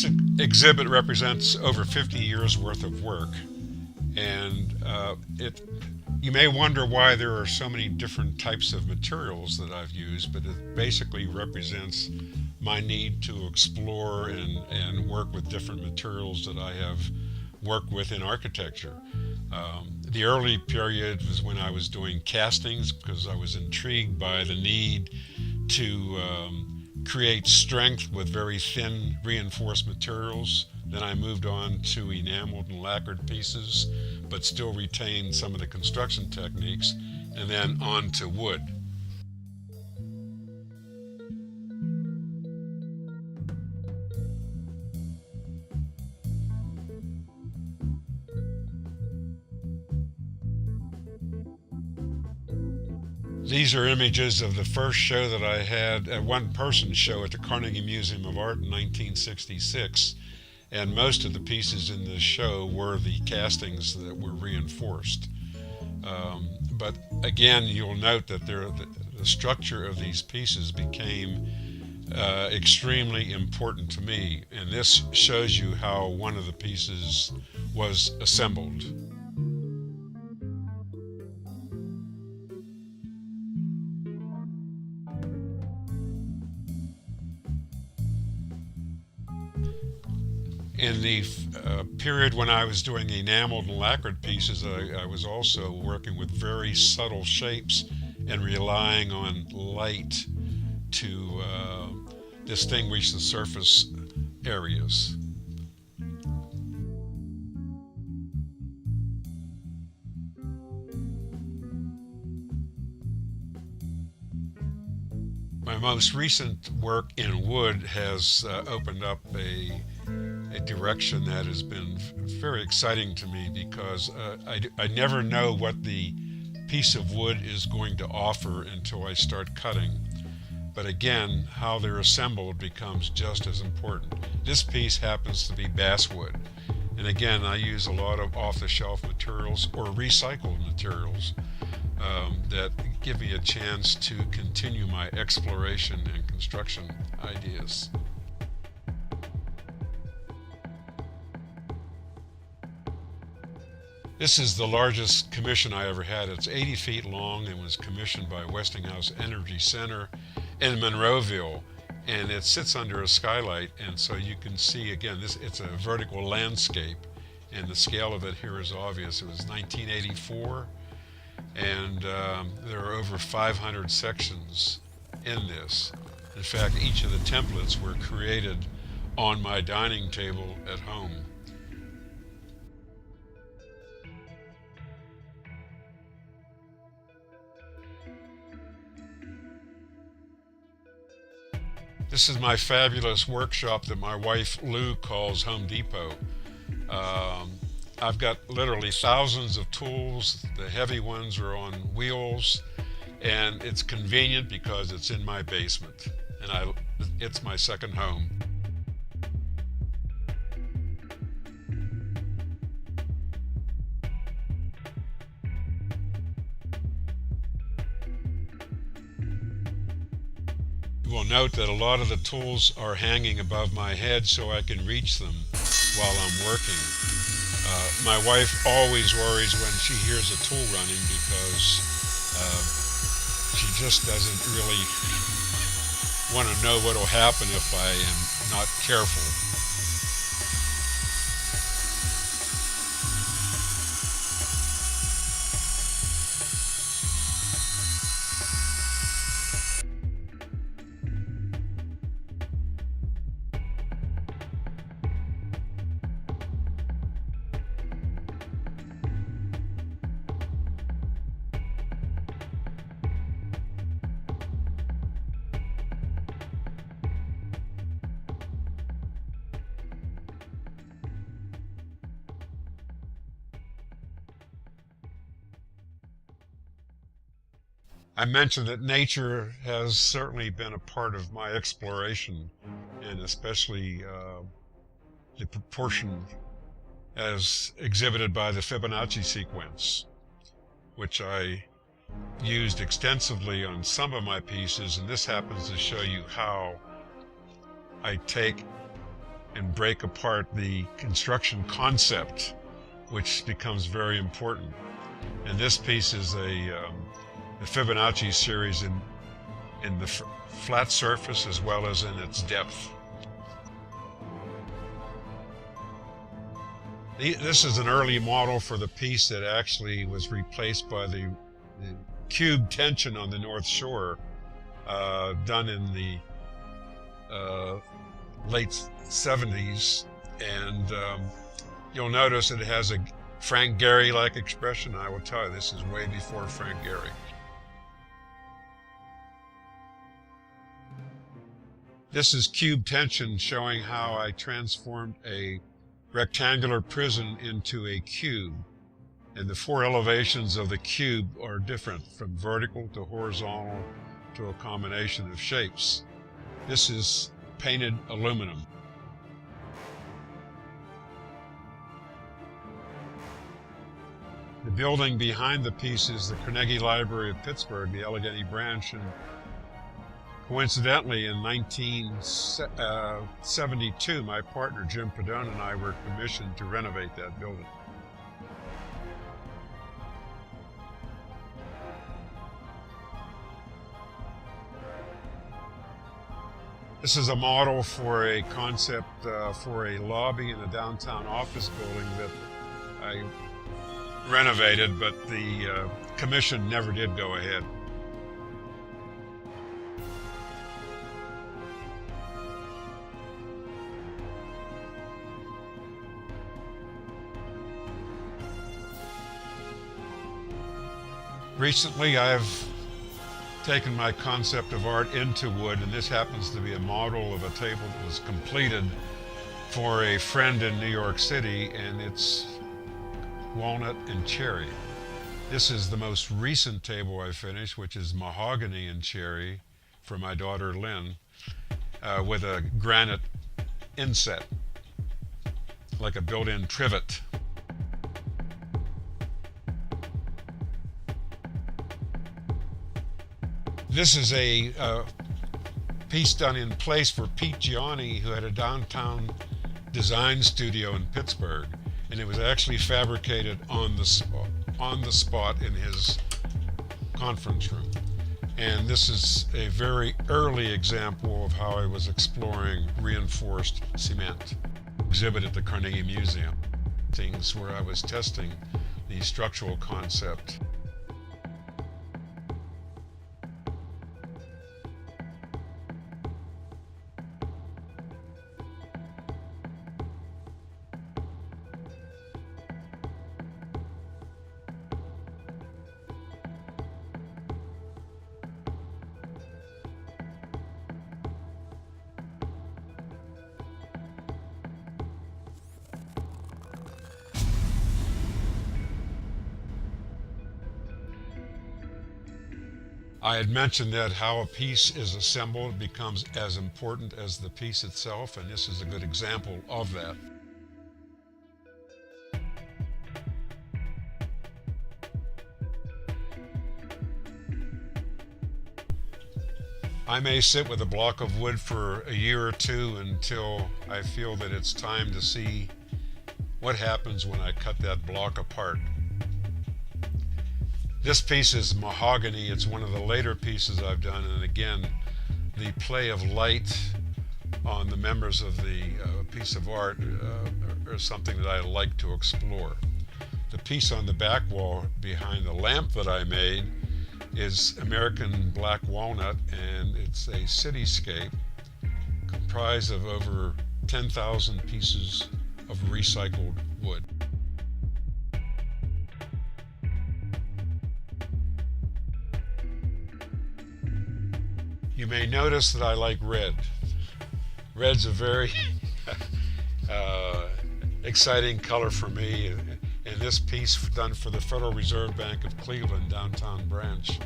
This exhibit represents over 50 years worth of work, and you may wonder why there are so many different types of materials that I've used, but it basically represents my need to explore and work with different materials that I have worked with in architecture. The early period was when I was doing castings because I was intrigued by the need to create strength with very thin reinforced materials. Then I moved on to enameled and lacquered pieces, but still retained some of the construction techniques, and then on to wood. These are images of the first show that I had, a one-person show at the Carnegie Museum of Art in 1966, and most of the pieces in this show were the castings that were reinforced. But again, you'll note that the structure of these pieces became extremely important to me, and this shows you how one of the pieces was assembled. In the period when I was doing enameled and lacquered pieces, I was also working with very subtle shapes and relying on light to distinguish the surface areas. My most recent work in wood has opened up a direction that has been very exciting to me because I never know what the piece of wood is going to offer until I start cutting. But again, how they're assembled becomes just as important. This piece happens to be basswood. And again, I use a lot of off-the-shelf materials or recycled materials that give me a chance to continue my exploration and construction ideas. This is the largest commission I ever had. It's 80 feet long and was commissioned by Westinghouse Energy Center in Monroeville, and it sits under a skylight, and so you can see again it's a vertical landscape, and the scale of it here is obvious. It was 1984, and there are over 500 sections in this. In fact, each of the templates were created on my dining table at home. This is my fabulous workshop that my wife Lou calls Home Depot. I've got literally thousands of tools. The heavy ones are on wheels, and it's convenient because it's in my basement, and it's my second home. You will note that a lot of the tools are hanging above my head so I can reach them while I'm working. My wife always worries when she hears a tool running because she just doesn't really want to know what will happen if I am not careful. I mentioned that nature has certainly been a part of my exploration, and especially the proportion as exhibited by the Fibonacci sequence, which I used extensively on some of my pieces, and this happens to show you how I take and break apart the construction concept, which becomes very important. And this piece is the Fibonacci series in the flat surface as well as in its depth. This is an early model for the piece that actually was replaced by the cube tension on the North Shore, done in the late 70s. And you'll notice it has a Frank Gehry-like expression. I will tell you, this is way before Frank Gehry. This is cube tension, showing how I transformed a rectangular prison into a cube. And the four elevations of the cube are different, from vertical to horizontal to a combination of shapes. This is painted aluminum. The building behind the piece is the Carnegie Library of Pittsburgh, the Allegheny branch, and coincidentally, in 1972, my partner Jim Padone and I were commissioned to renovate that building. This is a model for a concept for a lobby in a downtown office building that I renovated, but the commission never did go ahead. Recently, I've taken my concept of art into wood, and this happens to be a model of a table that was completed for a friend in New York City, and it's walnut and cherry. This is the most recent table I finished, which is mahogany and cherry for my daughter Lynn, with a granite inset, like a built-in trivet. This is a piece done in place for Pete Gianni, who had a downtown design studio in Pittsburgh, and it was actually fabricated on the spot in his conference room. And this is a very early example of how I was exploring reinforced cement. Exhibit at the Carnegie Museum. Things where I was testing the structural concept. I had mentioned that how a piece is assembled becomes as important as the piece itself, and this is a good example of that. I may sit with a block of wood for a year or two until I feel that it's time to see what happens when I cut that block apart. This piece is mahogany. It's one of the later pieces I've done, and again, the play of light on the members of the piece of art are something that I like to explore. The piece on the back wall behind the lamp that I made is American black walnut, and it's a cityscape comprised of over 10,000 pieces of recycled wood. You may notice that I like red. Red's a very exciting color for me, and this piece done for the Federal Reserve Bank of Cleveland downtown branch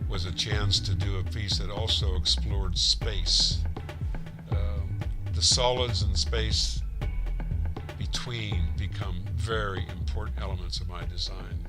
was a chance to do a piece that also explored space. The solids and space between become very important elements of my design.